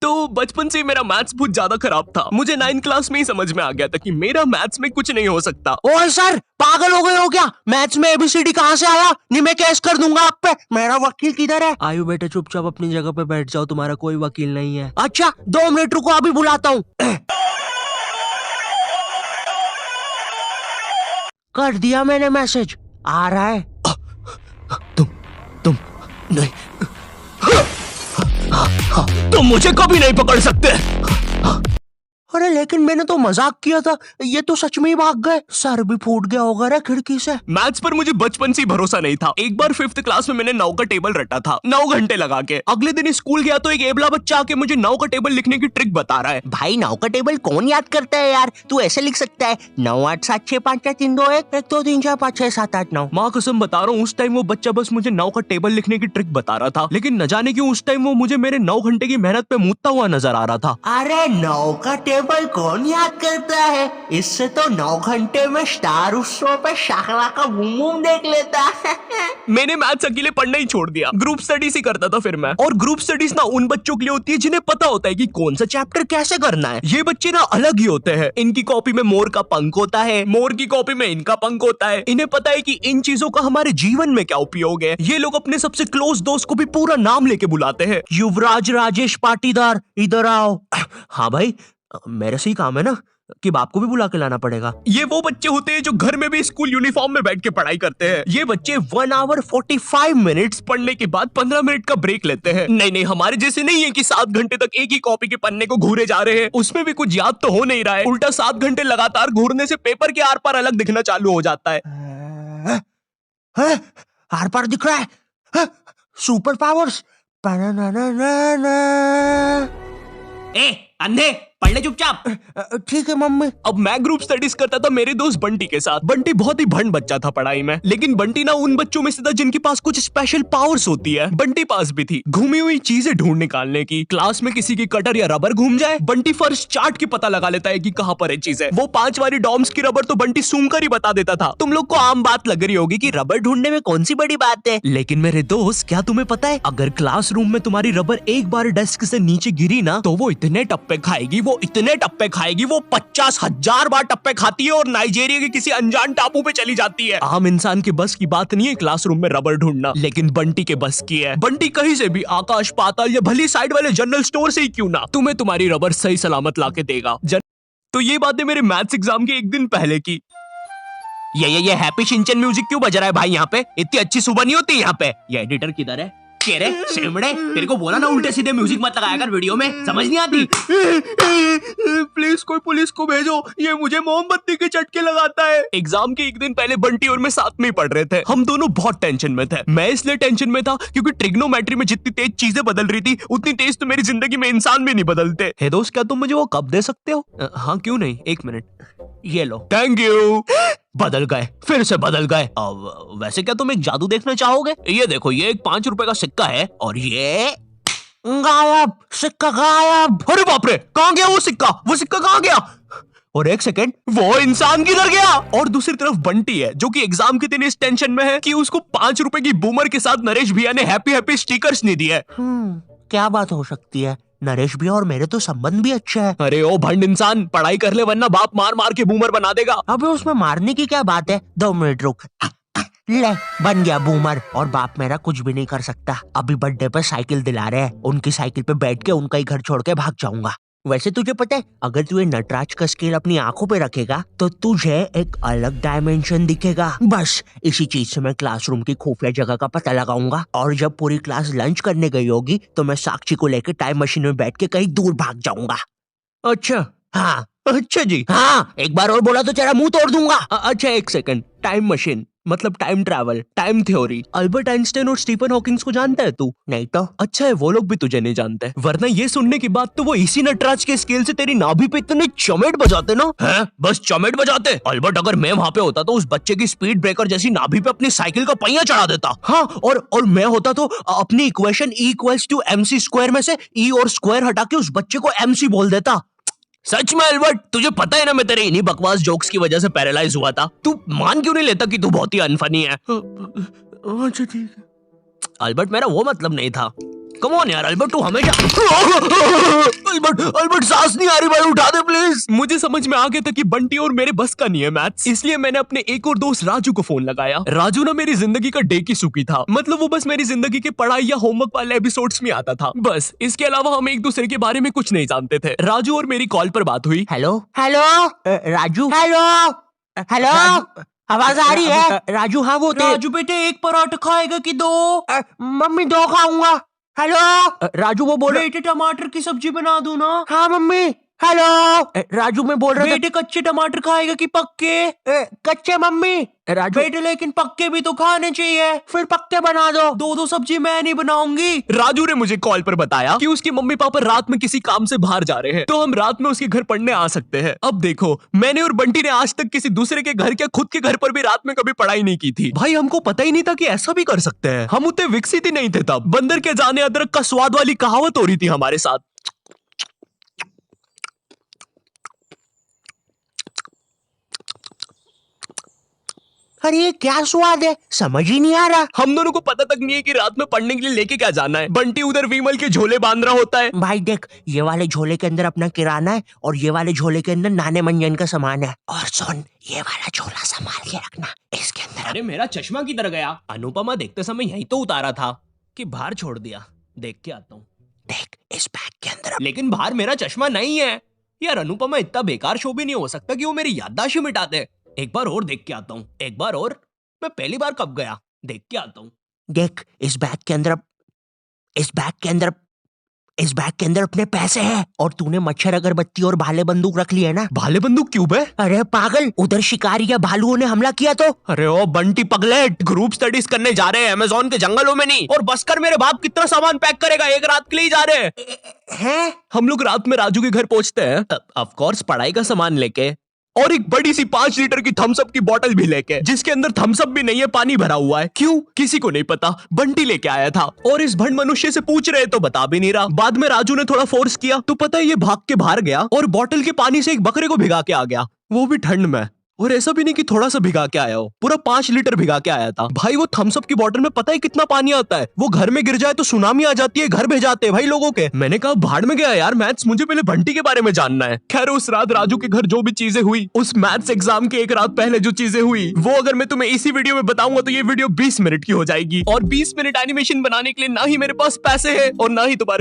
तो बचपन से मेरा मैथ्स बहुत ज्यादा खराब था। मुझे 9th क्लास में ही समझ में आ गया था कि मेरा मैथ्स में कुछ नहीं हो सकता। ओए सर, पागल हो गए हो क्या? मैथ्स में एबीसीडी कहाँ से आया? नहीं, मैं केस कर दूंगा आप पे। मेरा वकील किधर है? आयु बेटे, चुपचाप अपनी जगह पे बैठ जाओ, तुम्हारा कोई वकील नहीं है। अच्छा 2 मिनट रुको, अभी बुलाता हूँ। कर दिया मैंने मैसेज, आ रहा है। तुम नहीं, तुम मुझे कभी नहीं पकड़ सकते। अरे लेकिन मैंने तो मजाक किया था, ये तो सच में ही भाग गए। सर भी फूट गया होगा रे खिड़की से। मैथ्स पर मुझे बचपन से ही भरोसा नहीं था। एक बार 5th क्लास में मैंने 9 का टेबल रटा था, 9 घंटे लगा के। अगले दिन स्कूल गया तो एक एबला बच्चा आके मुझे 9 का टेबल लिखने की ट्रिक बता रहा है। भाई 9 का टेबल कौन याद करता है यार? तू ऐसे लिख सकता है 9 8 7 6 5 4 3 2 1 1 2 3 4 5 6 7 8 9। माँ कसम बता रहा हूँ, उस टाइम वो बच्चा बस मुझे 9 का टेबल लिखने की ट्रिक बता रहा था, लेकिन न जाने क्यों उस टाइम वो मुझे मेरे 9 घंटे की मेहनत पे मूतता हुआ नजर आ रहा था। अरे 9 का टेबल कौन याद करता है? इससे तो 9 घंटे में स्टार उत्सव पे शाकला का बूम बूम देख लेता। मैंने मैथ्स अकेले पढ़ना ही छोड़ दिया, ग्रुप स्टडीज ही करता था फिर मैं। और ग्रुप स्टडीज ना उन बच्चों के लिए होती है जिन्हें पता होता है कि कौन सा चैप्टर कैसे करना है। ये बच्चे ना अलग ही होते हैं। इनकी कॉपी में मोर का पंख होता है, मोर की कॉपी में इनका पंख होता है। इन्हें पता है कि इन चीजों का हमारे जीवन में क्या उपयोग है। ये लोग अपने सबसे क्लोज दोस्त को भी पूरा नाम लेके बुलाते हैं। युवराज राजेश पाटीदार, इधर आओ। हाँ भाई, मेरे से ही काम है ना कि बाप को भी बुला के लाना पड़ेगा। ये वो बच्चे होते हैं जो घर में भी स्कूल यूनिफॉर्म में बैठ के पढ़ाई करते हैं। ये बच्चे 1 आवर 45 मिनट्स पढ़ने के बाद 15 मिनट का ब्रेक लेते हैं। नहीं, हमारे जैसे नहीं है कि 7 घंटे तक एक ही कॉपी के पन्ने को घूरे जा रहे हैं। उसमें भी कुछ याद तो हो नहीं रहा है, उल्टा 7 घंटे लगातार घूरने से पेपर के आर पार अलग दिखना चालू हो जाता है। आर पार दिख रहा है। Super powers. ए अंधे, पढ़ ले चुपचाप। ठीक है मम्मी। अब मैं ग्रुप स्टडीज करता था मेरे दोस्त बंटी के साथ। बंटी बहुत ही भंड बच्चा था पढ़ाई में, लेकिन बंटी ना उन बच्चों में से था जिनके पास कुछ स्पेशल पावर्स होती है। बंटी पास भी थी घूमी हुई चीजें ढूंढ निकालने की। क्लास में किसी की कटर या रबर घूम जाए, बंटी फर्स्ट चार्ट के पता लगा लेता है कि कहाँ पर है चीजें। वो 5 वाली डॉम्स की रबर तो बंटी सूंघ कर ही बता देता था। तुम लोग को आम बात लग रही होगी कि रबर ढूंढने में कौन सी बड़ी बात है, लेकिन मेरे दोस्त, क्या तुम्हें पता है, अगर क्लासरूम में तुम्हारी रबर एक बार डेस्क से नीचे गिरी ना तो वो इतने टप्पे खाएगी, वो इतने टप्पे खाएगी, वो 50,000 बार टप्पे खाती है और नाइजीरिया के किसी अनजान टापू पे चली जाती है। आम इंसान के बस की बात नहीं है क्लासरूम में रबर ढूंढना, लेकिन बंटी के बस की है। बंटी कहीं से भी, आकाश पाताल या भली साइड वाले जनरल स्टोर से ही क्यों ना, तुम्हें तुम्हारी रबर सही सलामत लाके देगा। तो ये बातें मेरे मैथ्स एग्जाम के एक दिन पहले की। ये हैप्पी शिनचैन म्यूजिक क्यों बज रहा है भाई यहाँ पे? इतनी अच्छी सुबह नहीं होती यहाँ पे। ये एडिटर किधर है? रे सेमड़े, तेरे को बोला ना उल्टे सीधे म्यूजिक मत लगाया कर वीडियो में, समझ नहीं आती? प्लीज कोई पुलिस को भेजो, ये मुझे मोमबत्ती के चटके लगाता है। एग्जाम के एक दिन पहले बंटी और मैं साथ में ही पढ़ रहे थे। हम दोनों बहुत टेंशन में थे। मैं इसलिए टेंशन में था क्योंकि ट्रिग्नोमेट्री में जितनी तेज चीजें बदल रही थी उतनी तेज तो मेरी जिंदगी में इंसान भी नहीं बदलते। हे दोस्त, क्या तुम मुझे वो कप दे सकते हो? हाँ क्यों नहीं, 1 मिनट, ये लो। Thank you. बदल गए, फिर से बदल गए। अब वैसे क्या तुम एक जादू देखना चाहोगे? ये देखो, ये एक 5 रुपए का सिक्का है और ये गायब, सिक्का गायब। अरे बाप रे, कहाँ गया वो सिक्का? वो सिक्का कहाँ गया? और 1 सेकेंड, वो इंसान किधर गया? और दूसरी तरफ बंटी है जो कि एग्जाम के दिन इस टेंशन में है कि उसको 5 रुपए की बूमर के साथ नरेश भैया ने हैप्पी हैप्पी स्टिकर्स नहीं दिए। क्या बात हो सकती है? नरेश भैया और मेरे तो संबंध भी अच्छे हैं। अरे ओ भंड इंसान, पढ़ाई कर ले वरना बाप मार मार के बूमर बना देगा। अबे उसमें मारने की क्या बात है? 2 मिनट रुक। ले, बन गया बूमर। और बाप मेरा कुछ भी नहीं कर सकता। अभी बर्थडे पे साइकिल दिला रहे हैं, उनकी साइकिल पे बैठ के उनका ही घर छोड़ के भाग जाऊंगा। वैसे तुझे पता है, अगर तू ये नटराज का स्केल अपनी आंखों पे रखेगा तो तुझे एक अलग डायमेंशन दिखेगा। बस इसी चीज से मैं क्लासरूम की खुफिया जगह का पता लगाऊंगा और जब पूरी क्लास लंच करने गई होगी तो मैं साक्षी को लेकर टाइम मशीन में बैठ के कहीं दूर भाग जाऊंगा। अच्छा, हाँ अच्छा जी। हाँ, एक बार और बोला तो तेरा मुंह तोड़ दूंगा। अच्छा 1 सेकंड, टाइम मशीन मतलब time travel, time theory, Albert Einstein और स्टीफन हॉकिंग्स को जानता है तू? नहीं तो। अच्छा है, वो लोग भी तुझे नहीं जानते, वरना ये सुनने के बाद तो वो इसी नटराज के स्केल से तेरी नाभि पे इतने चमेट बजाते ना। हैं? बस चमेट बजाते? अल्बर्ट, अगर मैं वहाँ पे होता तो उस बच्चे की स्पीड ब्रेकर जैसी नाभि पे अपनी साइकिल का पहिया चढ़ा देता। हाँ, और मैं होता तो अपनी इक्वेशन E=mc² में से E और स्क्वायर हटा के उस बच्चे को MC बोल देता। सच में अल्बर्ट, तुझे पता है ना मैं तेरे इन्हीं बकवास जोक्स की वजह से पैरालाइज हुआ था। तू मान क्यों नहीं लेता कि तू बहुत ही अनफनी है? अच्छा ठीक है। अल्बर्ट, मेरा वो मतलब नहीं था। कम ऑन यार अल्बर्ट, तू हमेशा अल्बर्ट सांस नहीं आ रही भाई, उठा दे प्लीज। मुझे समझ में आ गया था कि बंटी और मेरे बस का नहीं है मैथ्स, इसलिए मैंने अपने एक और दोस्त राजू को फोन लगाया। राजू ना मेरी जिंदगी का डेकी सुकी था, मतलब वो बस मेरी जिंदगी के पढ़ाई या होमवर्क वाले एपिसोड्स में आता था, बस इसके अलावा हम एक दूसरे के बारे में कुछ नहीं जानते थे। राजू और मेरी कॉल पर बात हुई। Hello hello Raju, hello hello, आवाज आ रही है? राजू, हाँ वो राजू बेटे एक पराठा खाएगा कि दो? मम्मी 2 खाऊंगा। हेलो राजू वो बोले बेटे टमाटर की सब्जी बना दूं ना? हाँ मम्मी। हेलो राजू, मैं बोल रहा था बेटे कच्चे टमाटर खाएगा कि पक्के? कच्चे मम्मी। राजू बेटे लेकिन पक्के भी तो खाने चाहिए। फिर पक्के बना दो। दो सब्जी मैं नहीं बनाऊंगी। राजू ने मुझे कॉल पर बताया कि उसकी मम्मी पापा रात में किसी काम से बाहर जा रहे हैं, तो हम रात में उसके घर पढ़ने आ सकते हैं। अब देखो, मैंने और बंटी ने आज तक किसी दूसरे के घर या खुद के घर पर भी रात में कभी पढ़ाई नहीं की थी। भाई हमको पता ही नहीं था कि ऐसा भी कर सकते हैं। हम उतने विकसित ही नहीं थे तब। बंदर के जाने अदरक का स्वाद वाली कहावत हो रही थी हमारे साथ। अरे ये क्या स्वाद है, समझ ही नहीं आ रहा। हम दोनों को पता तक नहीं है कि रात में पढ़ने के लिए लेके क्या जाना है। बंटी उधर विमल के झोले बांध रहा होता है। भाई देख, ये वाले झोले के अंदर अपना किराना है और ये वाले झोले के अंदर नाने मंजन का सामान है। और सुन, ये वाला झोला संभाल के रखना, इसके अंदर। अरे मेरा चश्मा किधर गया? अनुपमा देखते समय यही तो उतारा था कि बाहर छोड़ दिया। देख के आता हूँ। देख, इस बैग के अंदर। लेकिन बाहर मेरा चश्मा नहीं है यार। अनुपमा इतना बेकार शो भी नहीं हो सकता कि वो मेरी याददाश्त ही मिटा दे। एक बार और देख के आता हूँ, एक बार और। मैं पहली बार कब गया? देख के आता हूँ। देख, इस बैग के अंदर अपने पैसे हैं। और तूने मच्छर अगरबत्ती और भाले बंदूक रख ली है ना? भाले बंदूक क्यों बे? अरे पागल, उधर शिकारी या भालुओं ने हमला किया तो। अरे ओ बंटी पगलेट, ग्रुप स्टडीज करने जा रहे हैं अमेज़न के जंगलों में नहीं। और बस कर, मेरे बाप कितना सामान पैक करेगा? एक रात के लिए जा रहे हैं? हम लोग रात में राजू के घर पहुंचते हैं, ऑफ कोर्स पढ़ाई का सामान लेके, और एक बड़ी सी 5 लीटर की थम्स अप की बोतल भी लेके, जिसके अंदर थम्स अप भी नहीं है, पानी भरा हुआ है। क्यों? किसी को नहीं पता, बंटी लेके आया था। और इस भंड मनुष्य से पूछ रहे तो बता भी नहीं रहा। बाद में राजू ने थोड़ा फोर्स किया तो पता है ये भाग के बाहर गया और बोतल के पानी से एक बकरे को भिगा के आ गया, वो भी ठंड में। और ऐसा भी नहीं कि थोड़ा सा भिगा के आया हो, पूरा 5 लीटर भिगा के आया था। भाई वो थम्स अप की बोतल में पता है कितना पानी आता है? वो घर में गिर जाए तो सुनामी आ जाती है, घर भेजाते हैं भाई लोगों के। मैंने कहा भाड़ में गया यार मैथ्स, मुझे पहले बंटी के बारे में जानना है। खैर उस रात राजू के घर जो भी चीजें हुई, उस मैथ्स एग्जाम के एक रात पहले जो चीजें हुई, वो अगर मैं तुम्हें इसी वीडियो में बताऊंगा तो ये वीडियो 20 मिनट की हो जाएगी। और 20 मिनट एनिमेशन बनाने के लिए ना ही मेरे पास पैसे है और ना ही तुम्हारे